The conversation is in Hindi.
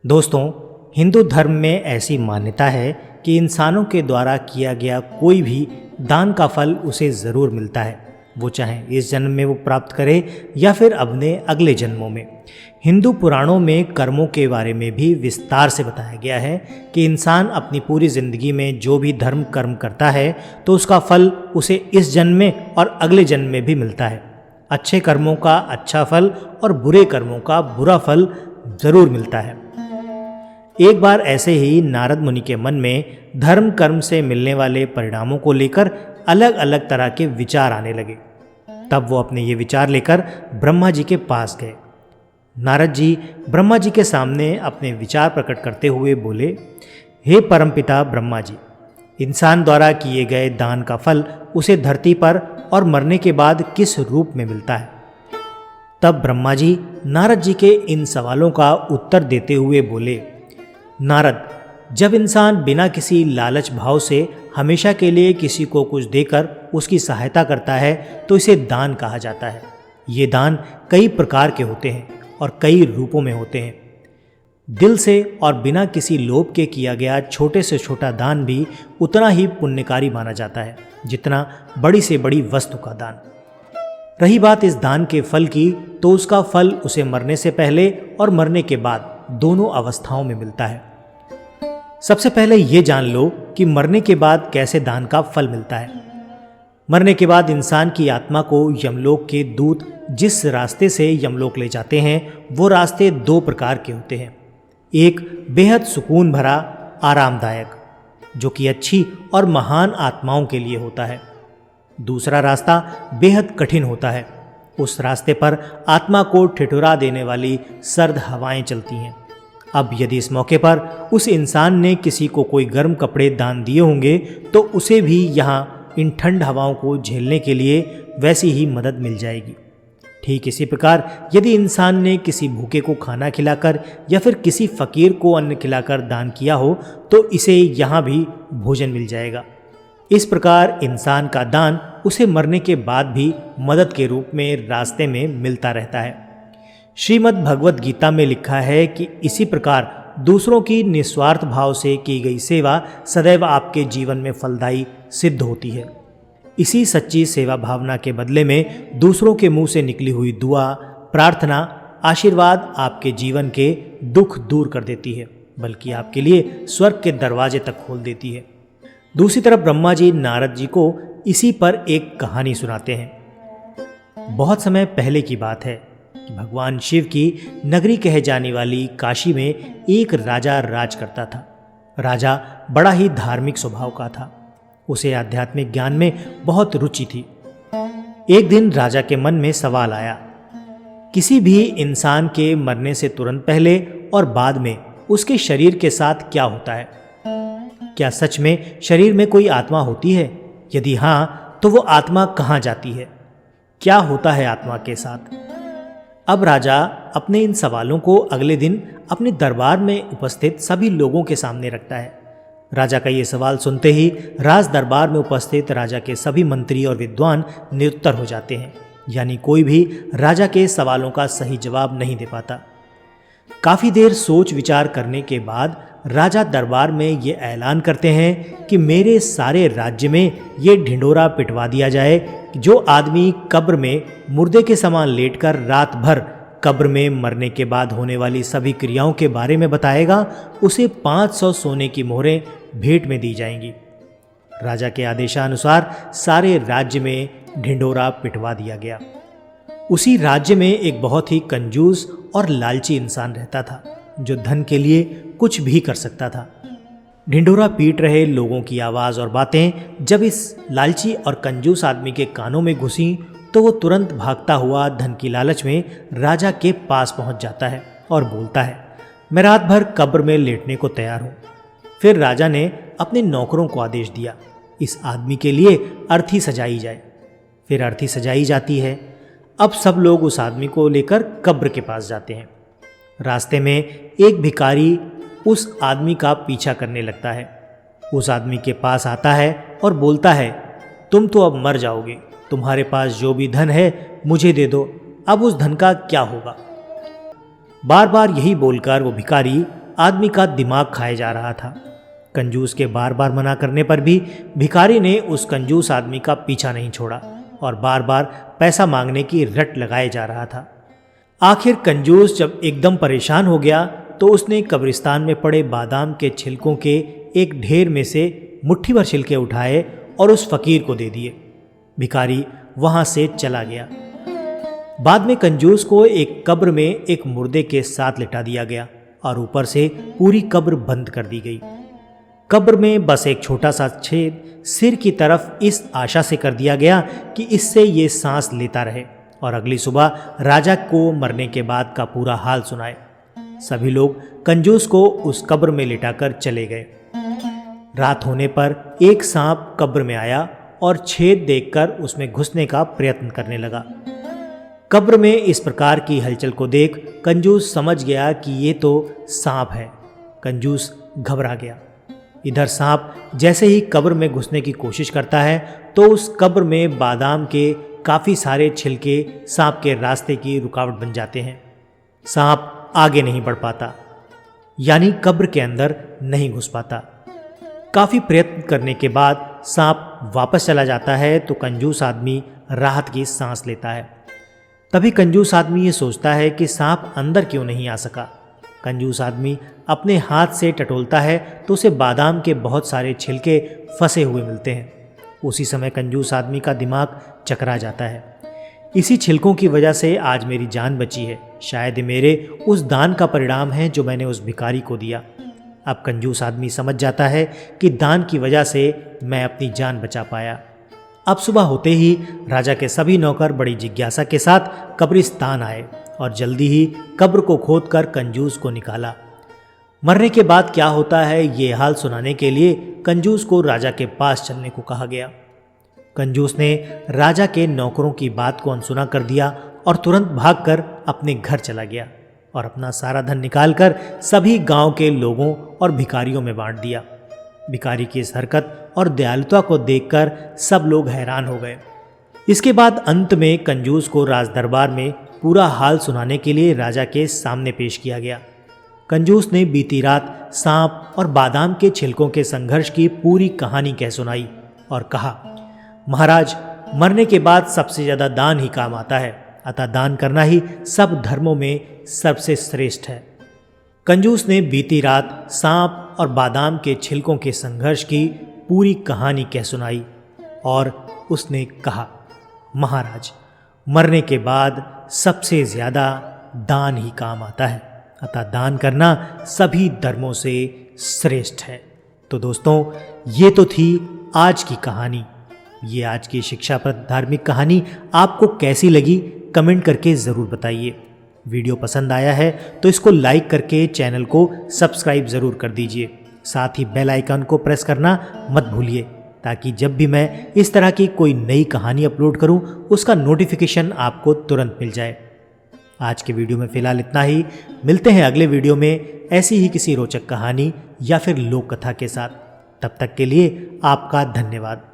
दोस्तों, हिंदू धर्म में ऐसी मान्यता है कि इंसानों के द्वारा किया गया कोई भी दान का फल उसे ज़रूर मिलता है, वो चाहे इस जन्म में वो प्राप्त करे या फिर अपने अगले जन्मों में। हिंदू पुराणों में कर्मों के बारे में भी विस्तार से बताया गया है कि इंसान अपनी पूरी ज़िंदगी में जो भी धर्म कर्म करता है तो उसका फल उसे इस जन्म में और अगले जन्म में भी मिलता है। अच्छे कर्मों का अच्छा फल और बुरे कर्मों का बुरा फल ज़रूर मिलता है। एक बार ऐसे ही नारद मुनि के मन में धर्म कर्म से मिलने वाले परिणामों को लेकर अलग अलग तरह के विचार आने लगे। तब वो अपने ये विचार लेकर ब्रह्मा जी के पास गए। नारद जी ब्रह्मा जी के सामने अपने विचार प्रकट करते हुए बोले, हे परमपिता ब्रह्मा जी, इंसान द्वारा किए गए दान का फल उसे धरती पर और मरने के बाद किस रूप में मिलता है? तब ब्रह्मा जी नारद जी के इन सवालों का उत्तर देते हुए बोले, नारद, जब इंसान बिना किसी लालच भाव से हमेशा के लिए किसी को कुछ देकर उसकी सहायता करता है तो इसे दान कहा जाता है। ये दान कई प्रकार के होते हैं और कई रूपों में होते हैं। दिल से और बिना किसी लोभ के किया गया छोटे से छोटा दान भी उतना ही पुण्यकारी माना जाता है जितना बड़ी से बड़ी वस्तु का दान। रही बात इस दान के फल की, तो उसका फल उसे मरने से पहले और मरने के बाद दोनों अवस्थाओं में मिलता है। सबसे पहले ये जान लो कि मरने के बाद कैसे दान का फल मिलता है। मरने के बाद इंसान की आत्मा को यमलोक के दूत जिस रास्ते से यमलोक ले जाते हैं वो रास्ते दो प्रकार के होते हैं। एक बेहद सुकून भरा आरामदायक, जो कि अच्छी और महान आत्माओं के लिए होता है। दूसरा रास्ता बेहद कठिन होता है। उस रास्ते पर आत्मा को ठिठुरा देने वाली सर्द हवाएं चलती हैं। अब यदि इस मौके पर उस इंसान ने किसी को कोई गर्म कपड़े दान दिए होंगे तो उसे भी यहाँ इन ठंड हवाओं को झेलने के लिए वैसी ही मदद मिल जाएगी। ठीक इसी प्रकार यदि इंसान ने किसी भूखे को खाना खिलाकर या फिर किसी फकीर को अन्न खिलाकर दान किया हो तो इसे यहाँ भी भोजन मिल जाएगा। इस प्रकार इंसान का दान उसे मरने के बाद भी मदद के रूप में रास्ते में मिलता रहता है। श्रीमद् भगवत गीता में लिखा है कि इसी प्रकार दूसरों की निस्वार्थ भाव से की गई सेवा सदैव आपके जीवन में फलदायी सिद्ध होती है। इसी सच्ची सेवा भावना के बदले में दूसरों के मुंह से निकली हुई दुआ, प्रार्थना, आशीर्वाद आपके जीवन के दुख दूर कर देती है, बल्कि आपके लिए स्वर्ग के दरवाजे तक खोल देती है। दूसरी तरफ ब्रह्मा जी नारद जी को इसी पर एक कहानी सुनाते हैं। बहुत समय पहले की बात है कि भगवान शिव की नगरी कहे जाने वाली काशी में एक राजा राज करता था। राजा बड़ा ही धार्मिक स्वभाव का था। उसे आध्यात्मिक ज्ञान में बहुत रुचि थी। एक दिन राजा के मन में सवाल आया, किसी भी इंसान के मरने से तुरंत पहले और बाद में उसके शरीर के साथ क्या होता है? क्या सच में शरीर में कोई आत्मा होती है? यदि हाँ, तो वो आत्मा कहाँ जाती है? क्या होता है आत्मा के साथ? अब राजा अपने इन सवालों को अगले दिन अपने दरबार में उपस्थित सभी लोगों के सामने रखता है। राजा का ये सवाल सुनते ही राज दरबार में उपस्थित राजा के सभी मंत्री और विद्वान निरुत्तर हो जाते हैं, यानी कोई भी राजा के सवालों का सही जवाब नहीं दे पाता। काफ़ी देर सोच विचार करने के बाद राजा दरबार में ये ऐलान करते हैं कि मेरे सारे राज्य में ये ढिंढोरा पिटवा दिया जाए कि जो आदमी कब्र में मुर्दे के समान लेटकर रात भर कब्र में मरने के बाद होने वाली सभी क्रियाओं के बारे में बताएगा, उसे 500 सोने की मोहरें भेंट में दी जाएंगी। राजा के आदेशानुसार सारे राज्य में ढिंढोरा पिटवा दिया गया। उसी राज्य में एक बहुत ही कंजूस और लालची इंसान रहता था, जो धन के लिए कुछ भी कर सकता था। ढिंढोरा पीट रहे लोगों की आवाज़ और बातें जब इस लालची और कंजूस आदमी के कानों में घुसी तो वो तुरंत भागता हुआ धन की लालच में राजा के पास पहुंच जाता है और बोलता है, मैं रात भर कब्र में लेटने को तैयार हूँ। फिर राजा ने अपने नौकरों को आदेश दिया, इस आदमी के लिए अर्थी सजाई जाए। फिर अर्थी सजाई जाती है। अब सब लोग उस आदमी को लेकर कब्र के पास जाते हैं। रास्ते में एक भिखारी उस आदमी का पीछा करने लगता है। उस आदमी के पास आता है और बोलता है, तुम तो अब मर जाओगे, तुम्हारे पास जो भी धन है मुझे दे दो, अब उस धन का क्या होगा? बार बार यही बोलकर वो भिखारी आदमी का दिमाग खाया जा रहा था। कंजूस के बार बार मना करने पर भी भिखारी ने उस कंजूस आदमी का पीछा नहीं छोड़ा और बार बार पैसा मांगने की रट लगाए जा रहा था। आखिर कंजूस जब एकदम परेशान हो गया तो उसने कब्रिस्तान में पड़े बादाम के छिलकों के एक ढेर में से मुट्ठी भर छिलके उठाए और उस फकीर को दे दिए। भिखारी वहां से चला गया। बाद में कंजूस को एक कब्र में एक मुर्दे के साथ लिटा दिया गया और ऊपर से पूरी कब्र बंद कर दी गई। कब्र में बस एक छोटा सा छेद सिर की तरफ इस आशा से कर दिया गया कि इससे ये सांस लेता रहे और अगली सुबह राजा को मरने के बाद का पूरा हाल सुनाए। सभी लोग कंजूस को उस कब्र में लिटाकर चले गए। रात होने पर एक सांप कब्र में आया और छेद देखकर उसमें घुसने का प्रयत्न करने लगा। कब्र में इस प्रकार की हलचल को देख कंजूस समझ गया कि ये तो सांप है। कंजूस घबरा गया। इधर सांप जैसे ही कब्र में घुसने की कोशिश करता है तो उस कब्र में बादाम के काफ़ी सारे छिलके सांप के रास्ते की रुकावट बन जाते हैं। सांप आगे नहीं बढ़ पाता, यानी कब्र के अंदर नहीं घुस पाता। काफ़ी प्रयत्न करने के बाद सांप वापस चला जाता है तो कंजूस आदमी राहत की सांस लेता है। तभी कंजूस आदमी ये सोचता है कि सांप अंदर क्यों नहीं आ सका। कंजूस आदमी अपने हाथ से टटोलता है तो उसे बादाम के बहुत सारे छिलके फंसे हुए मिलते हैं। उसी समय कंजूस आदमी का दिमाग चकरा जाता है। इसी छिलकों की वजह से आज मेरी जान बची है। शायद मेरे उस दान का परिणाम है जो मैंने उस भिखारी को दिया। अब कंजूस आदमी समझ जाता है कि दान की वजह से मैं अपनी जान बचा पाया। अब सुबह होते ही राजा के सभी नौकर बड़ी जिज्ञासा के साथ कब्रिस्तान आए और जल्दी ही कब्र को खोदकर कंजूस को निकाला। मरने के बाद क्या होता है ये हाल सुनाने के लिए कंजूस को राजा के पास चलने को कहा गया। कंजूस ने राजा के नौकरों की बात को अनसुना कर दिया और तुरंत भागकर अपने घर चला गया और अपना सारा धन निकालकर सभी गांव के लोगों और भिखारियों में बांट दिया। भिखारी की इस हरकत और दयालुता को देखकर सब लोग हैरान हो गए। इसके बाद अंत में कंजूस को राजदरबार में पूरा हाल सुनाने के लिए राजा के सामने पेश किया गया। कंजूस ने बीती रात सांप और बादाम के छिलकों के संघर्ष की पूरी कहानी कह सुनाई और कहा, महाराज, मरने के बाद सबसे ज़्यादा दान ही काम आता है, अतः दान करना ही सब धर्मों में सबसे श्रेष्ठ है। कंजूस ने बीती रात सांप और बादाम के छिलकों के संघर्ष की पूरी कहानी कह सुनाई और उसने कहा, महाराज, मरने के बाद सबसे ज़्यादा दान ही काम आता है, अतः दान करना सभी धर्मों से श्रेष्ठ है। तो दोस्तों, ये तो थी आज की कहानी। ये आज की शिक्षाप्रद धार्मिक कहानी आपको कैसी लगी कमेंट करके ज़रूर बताइए। वीडियो पसंद आया है तो इसको लाइक करके चैनल को सब्सक्राइब ज़रूर कर दीजिए। साथ ही बेल आइकन को प्रेस करना मत भूलिए ताकि जब भी मैं इस तरह की कोई नई कहानी अपलोड करूं उसका नोटिफिकेशन आपको तुरंत मिल जाए। आज के वीडियो में फ़िलहाल इतना ही। मिलते हैं अगले वीडियो में ऐसी ही किसी रोचक कहानी या फिर लोक कथा के साथ। तब तक के लिए आपका धन्यवाद।